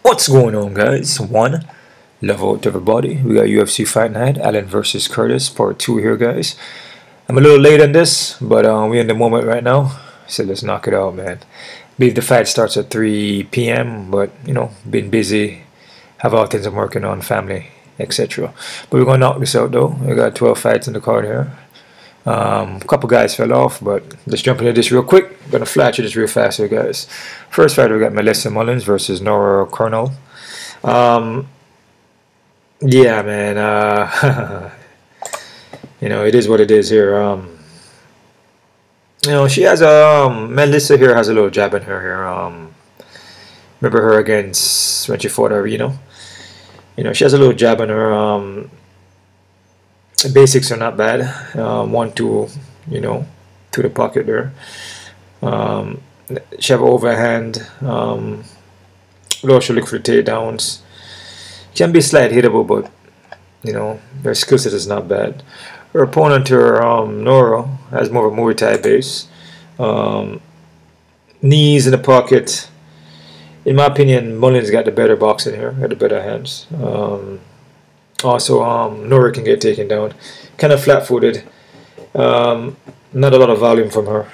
What's going on, guys? One, love out to everybody. We got UFC Fight Night, Allen versus Curtis, part 2 here, guys. I'm a little late on this, but we're in the moment right now, so let's knock it out, man. I believe the fight starts at 3 p.m., but, you know, been busy, have all things I'm working on, family, etc. But we're going to knock this out, though. We got 12 fights in the card here. A couple guys fell off, but let's jump into this real quick. I'm gonna flash this real fast here, guys. First fight, we got Melissa Mullins versus Norma Dumont. Yeah, man. You know, it is what it is here. You know, she has a Melissa here has a little jab in her here. Remember her against when she fought her, you know. She has a little jab in her. Basics are not bad. 1-2, you know, to the pocket there. She have overhand. She look for the takedowns. Can be slight hittable, but you know, her skill set is not bad. Her opponent, her Noro, has more of a Muay Thai base. Knees in the pocket. In my opinion, Mullins got the better boxing here, got the better hands. Also, Nora can get taken down. Kind of flat-footed. Not a lot of volume from her.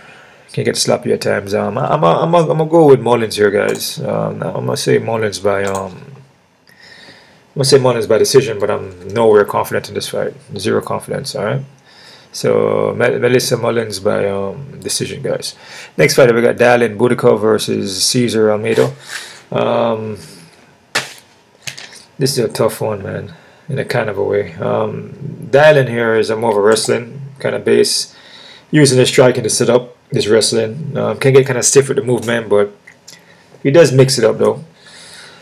Can get sloppy at times. I'm gonna go with Mullins here, guys. I'm gonna say Mullins by decision, but I'm nowhere confident in this fight. Zero confidence. All right. So Melissa Mullins by decision, guys. Next fight, we got Damon Budka versus Cesar Almeida. This is a tough one, man. In a kind of a way. Damon here is a more of a wrestling kind of base. Using his striking to set up his wrestling. Can get kind of stiff with the movement, but he does mix it up though.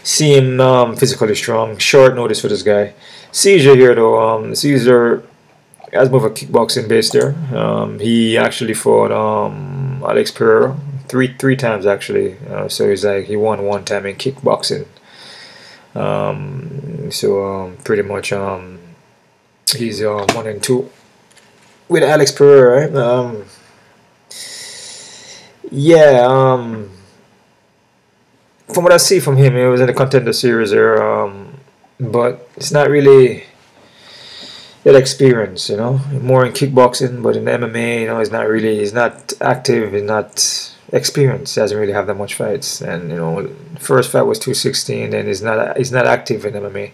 Seem physically strong. Short notice for this guy. Caesar here though. Caesar has more of a kickboxing base there. He actually fought Alex Pereira three times actually. So he's like he won one time in kickboxing. Pretty much he's 1-2 with Alex Pereira, right? From what I see from him, he was in the contender series there, but it's not really that experience, you know. More in kickboxing, but in MMA, you know, he's not active, he's not experienced. He doesn't really have that much fights, and you know, first fight was 216, and he's not active in MMA.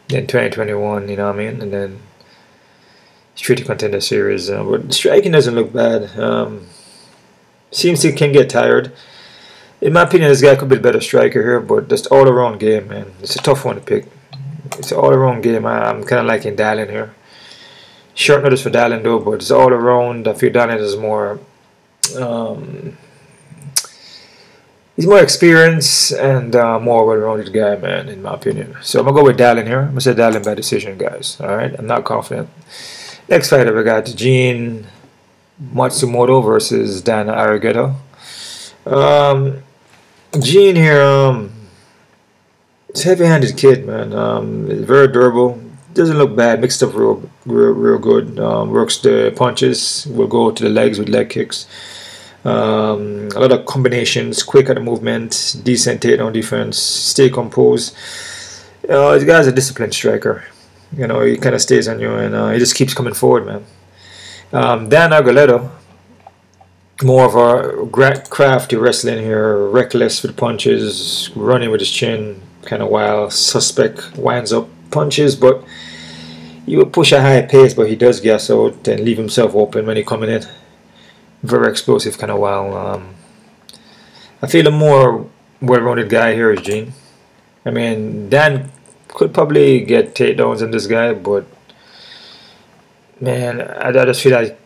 Then 2021, you know what I mean, and then straight to contender series. But striking doesn't look bad. Seems he can get tired. In my opinion, this guy could be a better striker here, but just all around game, man. It's a tough one to pick. It's an all around game. I'm kind of liking Damon here. Short notice for Damon though, but it's all around. I feel Damon is more. He's more experienced and more well-rounded guy, man, in my opinion. So I'm going to go with Damon here. I'm going to say Damon by decision, guys. Alright? I'm not confident. Next fighter, we got Gene Matsumoto versus Dan Arrighetto. Gene here, it's a heavy-handed kid, man. Very durable. Doesn't look bad. Mixed up real good. Works the punches. Will go to the legs with leg kicks. A lot of combinations, quick at the movement, decent takedown defense, stay composed. This guy's a disciplined striker. You know, he kind of stays on you, and he just keeps coming forward, man. Dan Arrighetto, more of a crafty wrestling here, reckless with punches, running with his chin, kind of wild, suspect, winds up punches, but he will push a high pace, but he does gas out and leave himself open when he coming in. Very explosive, kind of wild. I feel a more well-rounded guy here is Gene. I mean, Dan could probably get takedowns on this guy, but man, I just feel like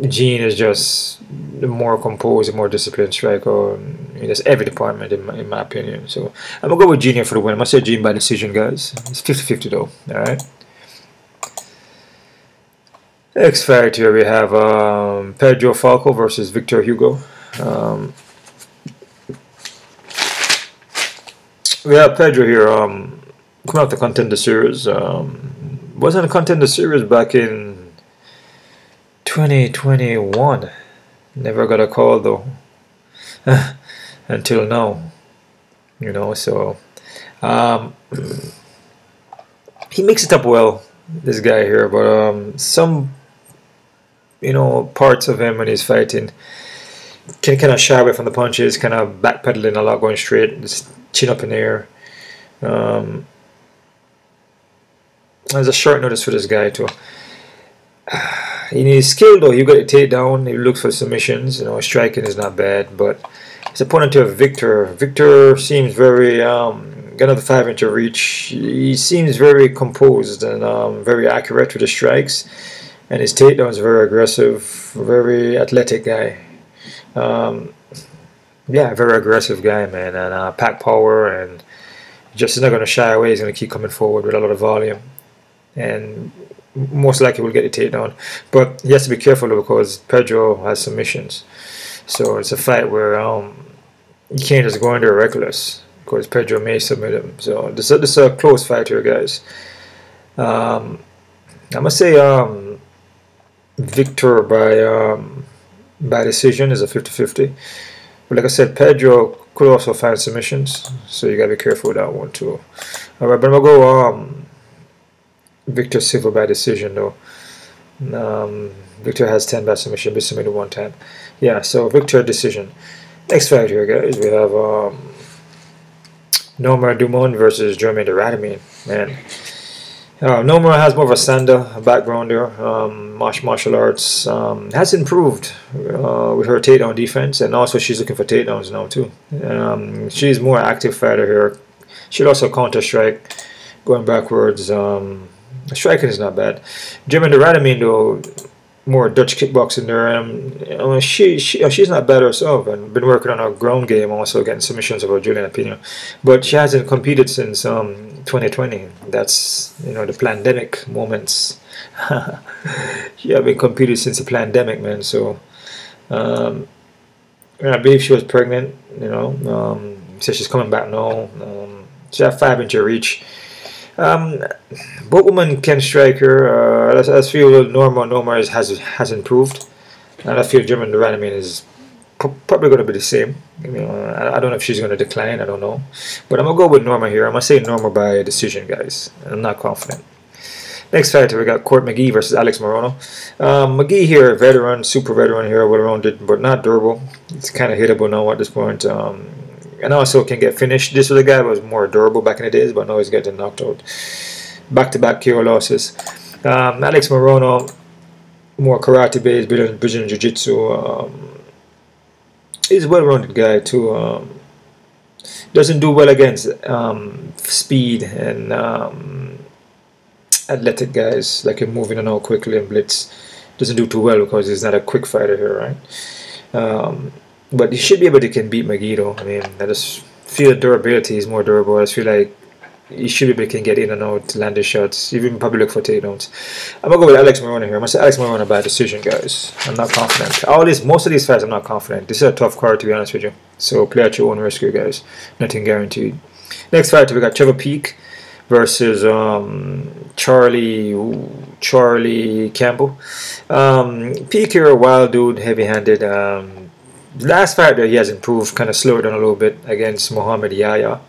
Gene is just the more composed, more disciplined striker in just every department, in my opinion. So I'm gonna go with Gene here for the win. I'm gonna say Gene by decision, guys. It's 50-50 though. All right. Next fight here we have Pedro Falco versus Victor Hugo. We have Pedro here coming out the contender series. Wasn't a contender series back in 2021. Never got a call though until now. You know, so Um, he makes it up well, this guy here, but some, you know, parts of him when he's fighting can kind of shy away from the punches, kind of backpedaling a lot, going straight, just chin up in the air. There's a short notice for this guy too. In his skill though, you got to take down. He looks for submissions. You know, his striking is not bad, but his opponent to Victor. Victor seems very got another 5-inch reach. He seems very composed and very accurate with his strikes, and his takedowns very aggressive, very athletic guy. Yeah, very aggressive guy, man, and pack power, and just is not going to shy away. He's going to keep coming forward with a lot of volume, and most likely will get the takedown. But he has to be careful because Pedro has submissions, so it's a fight where you can't just go in there reckless because Pedro may submit him. So this is a close fight here, guys. I must say Victor by decision is a 50-50. But like I said, Pedro could also find submissions, so you gotta be careful with that one too. Alright, but I'm gonna go Victor Silva by decision though. Victor has 10 by submission, but submitted 1 time. Yeah, so Victor decision. Next fight here, guys, we have Norma Dumont versus Germaine de Randamie. Man, Norma has more of a Sanda background there. Martial arts has improved with her takedown defense, and also she's looking for takedowns now too. She's more active fighter here. She'll also counter strike, going backwards. Striking is not bad. Germaine de Randamie though, more Dutch kickboxing there. She's not bad herself, and been working on her ground game, also getting submissions over Juliana Pena, but she hasn't competed since 2020. That's, you know, the pandemic moments. She haven't competed since the pandemic, man. So I believe she was pregnant, you know. So she's coming back now. She has 5-inch reach. Both women can strike her. I feel Norma has improved, and I feel Germaine de Randamie is probably going to be the same. You know, I don't know if she's going to decline. I don't know, but I'm gonna go with Norma here. I'm gonna say Norma by decision, guys. I'm not confident. Next fight, we got Court McGee versus Alex Morono. McGee here, veteran, super veteran here, well-rounded, but not durable. It's kind of hittable now at this point. And also can get finished. This was a guy who was more durable back in the days, but now he's getting knocked out. Back-to-back KO losses. Alex Morono, more karate-based, Brazilian Jiu-Jitsu. He's a well-rounded guy too. Doesn't do well against speed and athletic guys like him, moving and out quickly and blitz. Doesn't do too well because he's not a quick fighter here, right? But he should be able to beat McGee though. I mean, I just feel durability is more durable. I just feel like he should be able to get in and out, land his shots, even probably look for takedowns. I'm gonna go with Alex Morono here. I'm gonna say Alex Morono by decision, guys. I'm not confident. Most of these fights, I'm not confident. This is a tough card, to be honest with you. So play at your own risk here, guys. Nothing guaranteed. Next fight, we got Trevor Peek versus Charlie Campbell. Peek here, a wild dude, heavy-handed. Last fight there, he has improved, kind of slowed down a little bit against Muhammad Yahya.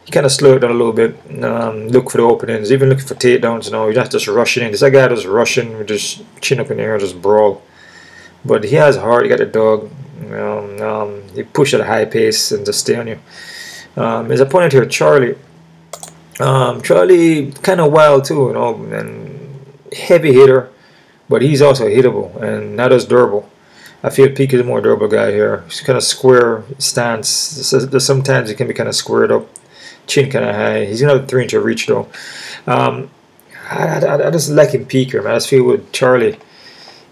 He kind of slowed down a little bit. Look for the openings, even looking for takedowns. You know, he's not just rushing in. This guy just rushing with just chin up in the air, just brawl. But he has heart. He got a dog. He push at a high pace and just stay on you. His opponent here, Charlie. Charlie kind of wild too, you know, and heavy hitter, but he's also hittable and not as durable. I feel Peek is a more durable guy here. He's kind of square stance. Sometimes he can be kind of squared up, chin kind of high. He's gonna have 3-inch reach though. I just like him Peek here, man. I just feel with Charlie,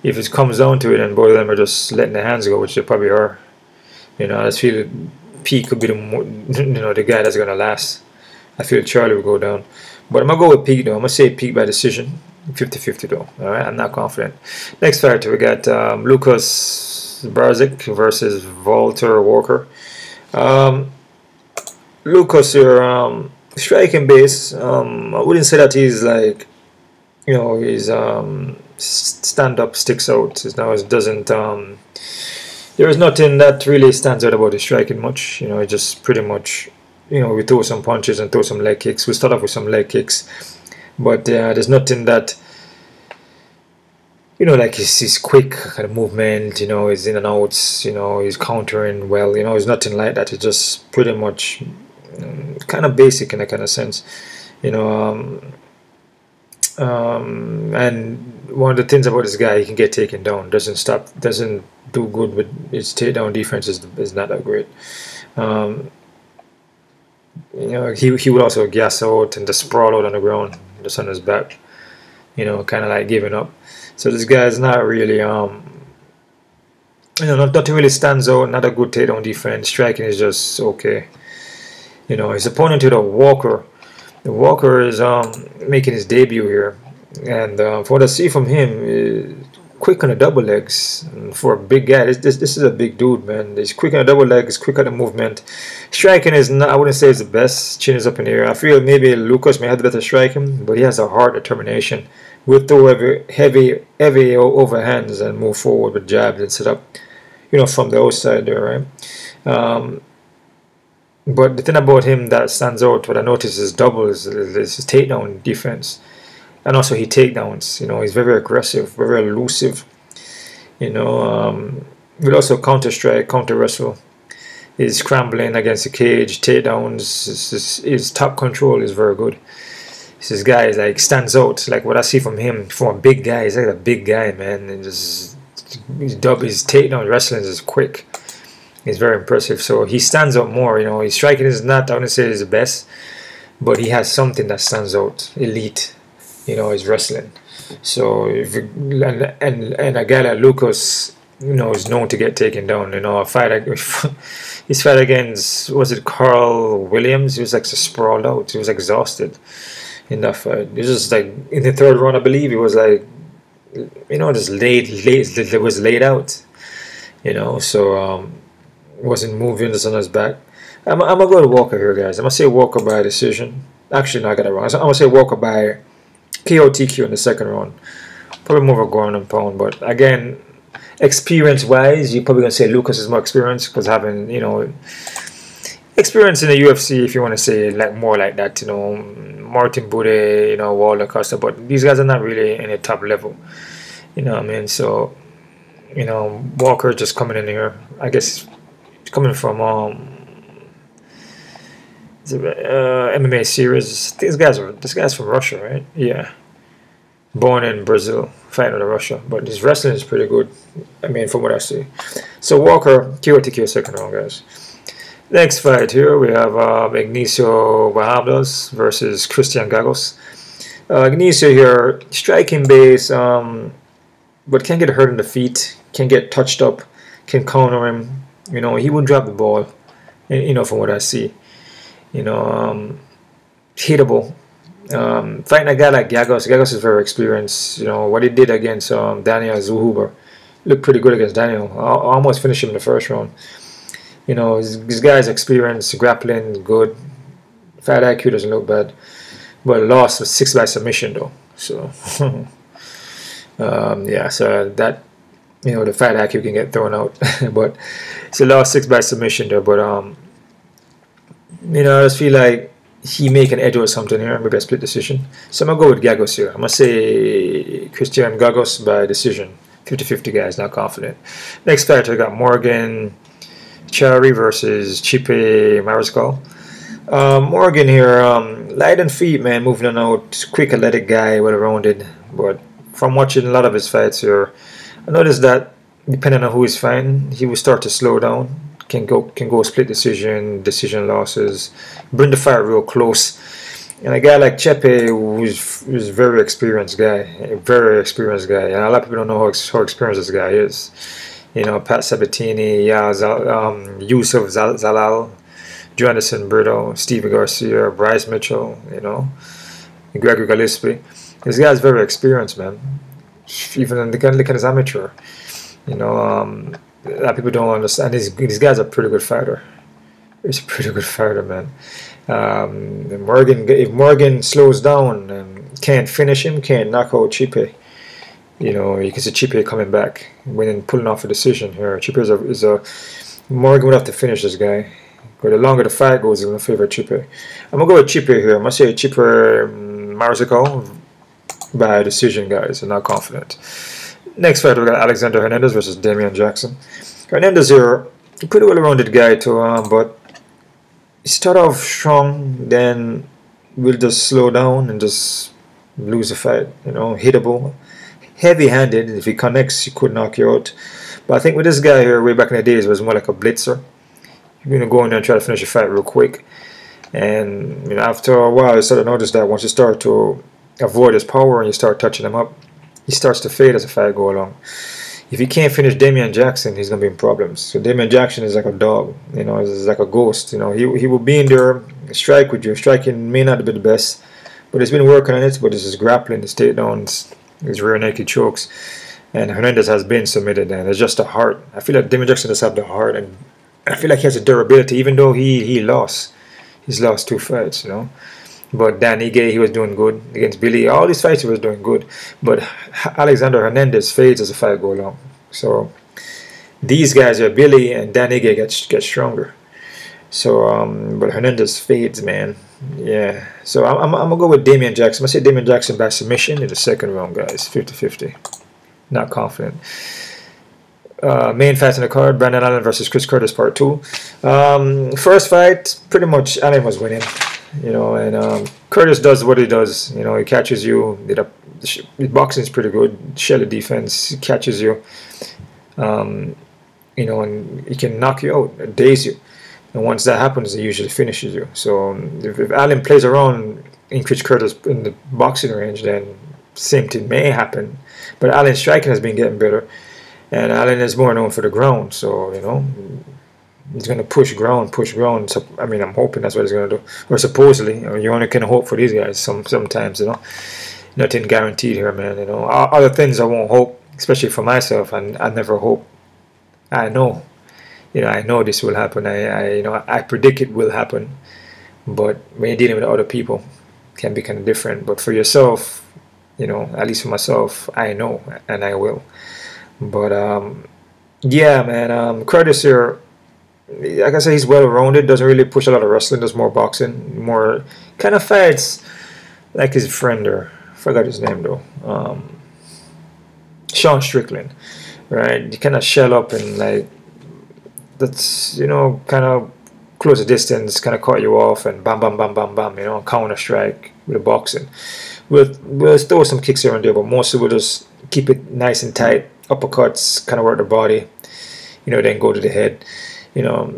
if it comes down to it and both of them are just letting their hands go, which they probably are, you know, I just feel Peek could be the guy that's gonna last. I feel Charlie will go down. But I'm going to go with Peek though. I'm going to say Peek by decision. 50-50 though. Alright, I'm not confident. Next fight, we got Lucas Barzik versus Valter Walker. Lucas here, striking base. I wouldn't say that he's like, you know, his stand-up sticks out. It doesn't, there is nothing that really stands out about his striking much. You know, it just pretty much, you know, we throw some punches and throw some leg kicks. We start off with some leg kicks, but there's nothing that, you know, like his quick kind of movement, you know, his in and outs, you know, he's countering well, you know, it's nothing like that. It's just pretty much kind of basic in a kind of sense, you know. And one of the things about this guy, he can get taken down, doesn't do good with his takedown defense is not that great. You know, he would also gas out and just sprawl out on the ground, just on his back, you know, kind of like giving up. So this guy is not really, you know, nothing really stands out. Not a good takedown defense. Striking is just okay. You know, his opponent to the Walker. The Walker is making his debut here, and for what I see from him, quick on the double legs. And for a big guy, this is a big dude, man. He's quick on the double legs, quick on the movement. Striking is not, I wouldn't say it's the best. Chin is up in the air. I feel maybe Lucas may have the better striking, but he has a hard determination. We'll throw heavy overhands and move forward with jabs and set up, you know, from the outside there, right? But the thing about him that stands out, what I notice is doubles, is his takedown defense. And also he takedowns, you know, he's very aggressive, very elusive. You know, will also counter strike, counter wrestle. He's scrambling against the cage, takedowns, his top control is very good. This guy is like stands out, like what I see from him, from a big guy. He's like a big guy, man, and just his takedown wrestling is quick. He's very impressive, so he stands out more. You know, his striking is not, I wouldn't say is the best, but he has something that stands out, elite. You know, his wrestling. So if and a guy like Lucas, you know, is known to get taken down. You know, his fight against, was it Carl Williams? He was like so sprawled out. He was exhausted in that fight. It was just like in the third round, I believe, he was like, you know, just laid out. You know, so wasn't moving, just on his back. I'm gonna go to Walker here, guys. I'm gonna say Walker by decision. Actually, no, I got it wrong. I'm gonna say Walker by KO TQ in the second round. Probably more of a ground and pound, but again, experience wise, you're probably gonna say Lucas is more experienced because having, you know, experience in the UFC, if you want to say like more like that, you know, Martin Bude, you know, Walter Costa, but these guys are not really in the top level, you know what I mean? So, you know, Walker just coming in here, I guess coming from MMA series. This guy's from Russia, right? Yeah, born in Brazil, fighting in Russia, but his wrestling is pretty good, I mean, from what I see. So Walker, KO TQ second round, guys. Next fight here, we have Ignacio Bahamas versus Christos Giagos. Ignacio here, striking base, but can get hurt in the feet, can get touched up, can counter him. You know, he would drop the ball, you know, from what I see. You know, hittable. Fighting a guy like Giagos is very experienced. You know, what he did against Daniel Zuhuber looked pretty good against Daniel. I almost finished him in the first round. You know, this guy's experienced, grappling good. Fight IQ doesn't look bad. But lost was 6 by submission, though. So, yeah, so that, you know, the fight IQ can get thrown out. But it's a lost 6 by submission there. But, you know, I just feel like he may can edge or something here. Maybe a split decision. So I'm going to go with Giagos here. I'm going to say Christos Giagos by decision. 50-50, guys, not confident. Next fight, I got Morgan Chari versus Chipe Mariscal. Morgan here, light on feet, man, moving on out. Quick, athletic guy, well-rounded. But from watching a lot of his fights here, I noticed that depending on who he's fighting, he will start to slow down. Can go split decision losses, bring the fight real close. And a guy like Chepe, who's a very experienced guy, and a lot of people don't know how experienced this guy is. You know, Pat Sabatini, Yusuf Zalal, Jonathan Brito, Steve Garcia, Bryce Mitchell, you know, Gregory Gillespie. This guy's very experienced, man. Even in the kind of his amateur, you know. A lot of people don't understand. These guys are a pretty good fighter. He's a pretty good fighter, man. If Morgan slows down and can't finish him, can't knock out Chipe, you know, you can see Chipe coming back, winning, pulling off a decision here. Chipe is a Morgan would have to finish this guy. But the longer the fight goes, I'm going to favor Chippe. I'm going to go with Chippe here. I'm going to say Chippe Mariscal by decision, guys. I'm not confident. Next fight, we got Alexander Hernandez versus Damon Jackson. Hernandez here, a pretty well-rounded guy too, but he start off strong, then will just slow down and just lose the fight. You know, hittable, heavy-handed. If he connects, he could knock you out. But I think with this guy here, way back in the days, it was more like a blitzer. You're gonna go in there and try to finish the fight real quick. And you know, after a while, you start to notice that once you start to avoid his power and you start touching him up, he starts to fade as the fight go along. If he can't finish Damon Jackson, he's gonna be in problems. So Damon Jackson is like a dog, you know, he's like a ghost. You know, he will be in there, strike with you. Striking may not be the best, but he's been working on it. But it's his grappling, his takedowns, his rear naked chokes, and Hernandez has been submitted. And it's just the heart. I feel like Damon Jackson does have the heart, and I feel like he has a durability, even though he lost. He's lost 2 fights, you know. But Danny Gay, he was doing good against Billy. All these fights he was doing good. But Alexander Hernandez fades as the fight go along. So these guys are Billy and Danny Gay get stronger. So but Hernandez fades, man. Yeah. So I'm gonna go with Damon Jackson. I'm gonna say Damon Jackson by submission in the second round, guys. 50-50. Not confident. Main fights in the card: Brandon Allen versus Chris Curtis, part 2. First fight, pretty much Allen was winning. You know, and Curtis does what he does. You know, he catches you. His boxing is pretty good. Shell defense, he catches you. You know, and he can knock you out, daze you. And once that happens, he usually finishes you. So if Allen plays around in Chris Curtis in the boxing range, then same thing may happen. But Allen's striking has been getting better, and Allen is more known for the ground. So you know, he's going to push ground. So, I mean, I'm hoping that's what he's going to do. Or supposedly. You know, you only can hope for these guys sometimes, you know. Nothing guaranteed here, man, you know. Other things I won't hope, especially for myself, and I never hope. I know. You know, I know this will happen. You know, I predict it will happen. But when you're dealing with other people, it can be kind of different. But for yourself, you know, at least for myself, I know, and I will. But, yeah, man, Curtis here, like I say, he's well-rounded, doesn't really push a lot of wrestling, does more boxing, more kind of fights like his friend, or I forgot his name though, Sean Strickland, right? You kind of shell up and like, that's, you know, kind of close the distance, kind of cut you off and bam, bam, bam, bam, bam, you know, counter strike with the boxing. We'll throw some kicks here and there, but mostly we'll just keep it nice and tight, uppercuts, kind of work the body, you know, then go to the head. You know,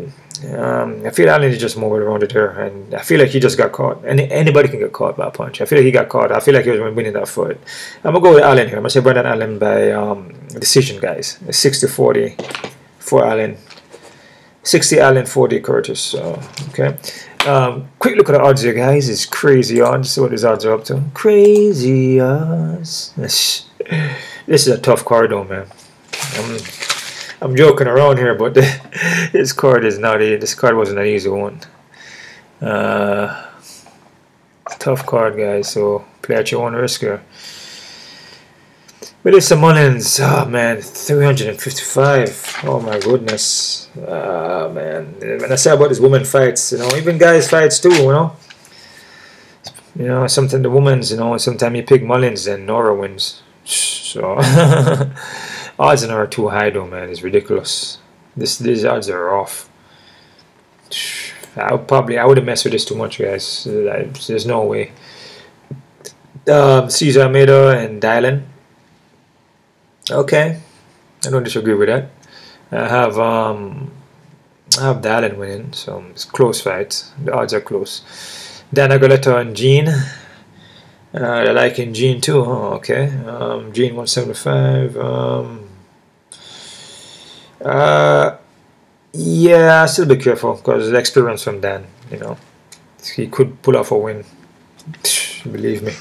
I feel Allen is just more well-rounded here, and I feel like he just got caught. And anybody can get caught by a punch. I feel like he got caught. I feel like he was winning that fight. I'm gonna go with Allen here. I'm gonna say Brandon Allen by decision, guys. 60-40 for Allen. 60 Allen, 40 Curtis. Okay. Quick look at the odds here, guys. It's crazy odds. See what these odds are up to. Crazy odds. This is a tough card, though, man. I'm joking around here, but this card is not this card wasn't an easy one. Tough card, guys. So play at your own risk here. But it's the Mullins. Oh man, 355. Oh my goodness. Man. When I say about these women fights, you know, even guys fights too, you know. You know, sometimes the women's, you know, sometimes you pick Mullins and Nora wins. So odds are too high though, man. It's ridiculous. These odds are off. I wouldn't mess with this too much, guys. There's no way. Cesar Almeida and Dylan. Okay, I don't disagree with that. I have Dylan winning, so it's close fight. The odds are close. Dana Goleta and Gene. I like in Gene too. Oh, okay. Gene 175. Yeah, still be careful because the experience from Dan. You know, he could pull off a win. Believe me.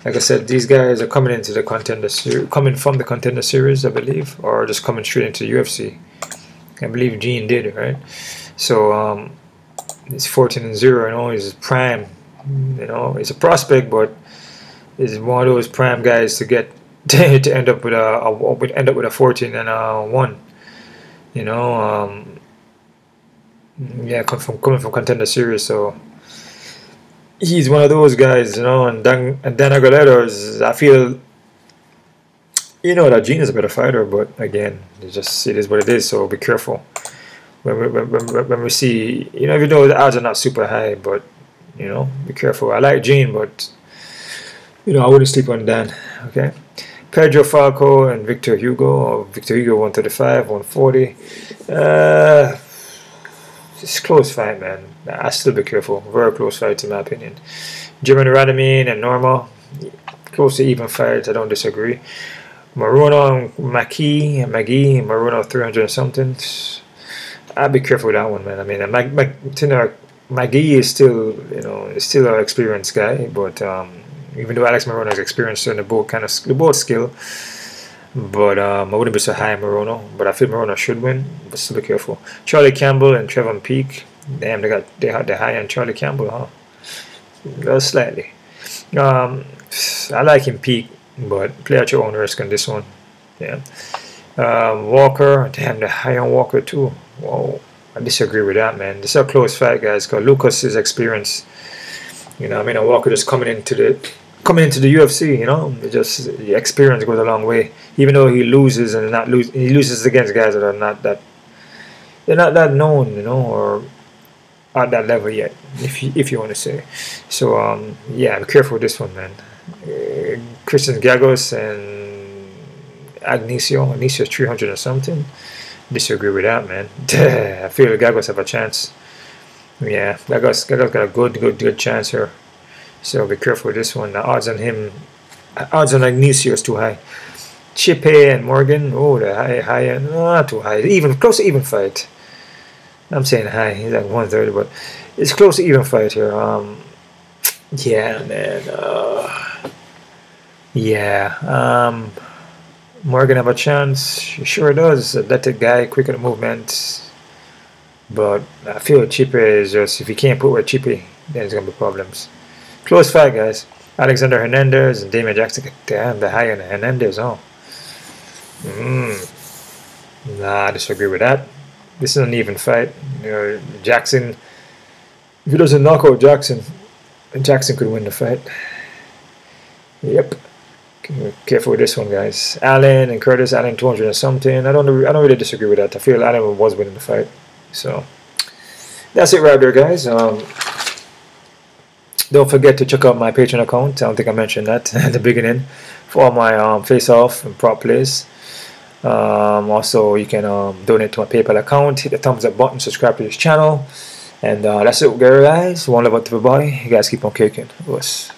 Like I said, these guys are coming into the contender series, coming from the contender series, I believe, or just coming straight into the UFC. I believe Gene did, right? So he's 14-0, you know, he's prime. You know, he's a prospect, but he's one of those prime guys to get to end up with a 14-1. You know, Yeah, coming from Contender Series, so he's one of those guys, you know. And Dan Aguilera is, I feel, you know, that Gene is a better fighter, but again, it is what it is. So be careful when we see, you know, even though the odds are not super high, but you know, be careful. I like Gene, but you know, I wouldn't sleep on Dan. Okay, Pedro Falco and Victor Hugo. Victor Hugo 135, 140. It's a close fight, man. I still be careful. Very close fight, in my opinion. German Radamine and Norma, close to even fight. I don't disagree. Morono and Maggie, Morono 300 and something. I'd be careful with that one, man. I mean, Maggie is still, you know, is still an experienced guy, but even though Alex Morono is experienced in the both skill, but I wouldn't be so high on Morono. But I feel Morono should win, but still be careful. Charlie Campbell and Trevor Peek. Damn, they had the high on Charlie Campbell, huh? Well, slightly. I like him Peek, but play at your own risk on this one. Yeah. Walker, damn, the high on Walker too. Whoa, I disagree with that, man. This is a close fight, guys. Because Lucas is experienced. You know, I mean, Walker just coming into the UFC. You know, it just the experience goes a long way. Even though he loses and he loses against guys that are not that known, you know, or at that level yet, if you want to say. So yeah, be careful with this one, man. Christos Giagos and Agnesio 300 or something. Disagree with that, man. I feel Giagos have a chance. Yeah, Giagos got a good chance here. So be careful with this one. The odds on Agnesio is too high. Chipe and Morgan, oh, the high, not too high. Even close to even fight. I'm saying high. He's like 130, but it's close to even fight here. Yeah, man. Yeah. Morgan have a chance. Sure does. Athletic guy, quick in the movement. But I feel Chipe is just, if you can't put with Chipe, then there's gonna be problems. Close fight, guys. Alexander Hernandez and Damon Jackson. Damn, the high on Hernandez, huh? Nah, I disagree with that. This is an even fight. You know, Jackson, if he doesn't knock out Jackson could win the fight. Yep. Careful with this one, guys. Allen and Curtis, Allen 200 and something. I don't really disagree with that. I feel Allen was winning the fight. So that's it right there, guys. Don't forget to check out my Patreon account. I don't think I mentioned that at the beginning, for all my face-off and prop plays. Also, you can donate to my PayPal account. Hit the thumbs up button. Subscribe to this channel. And that's it, guys. One love out to everybody. You guys keep on kicking. It was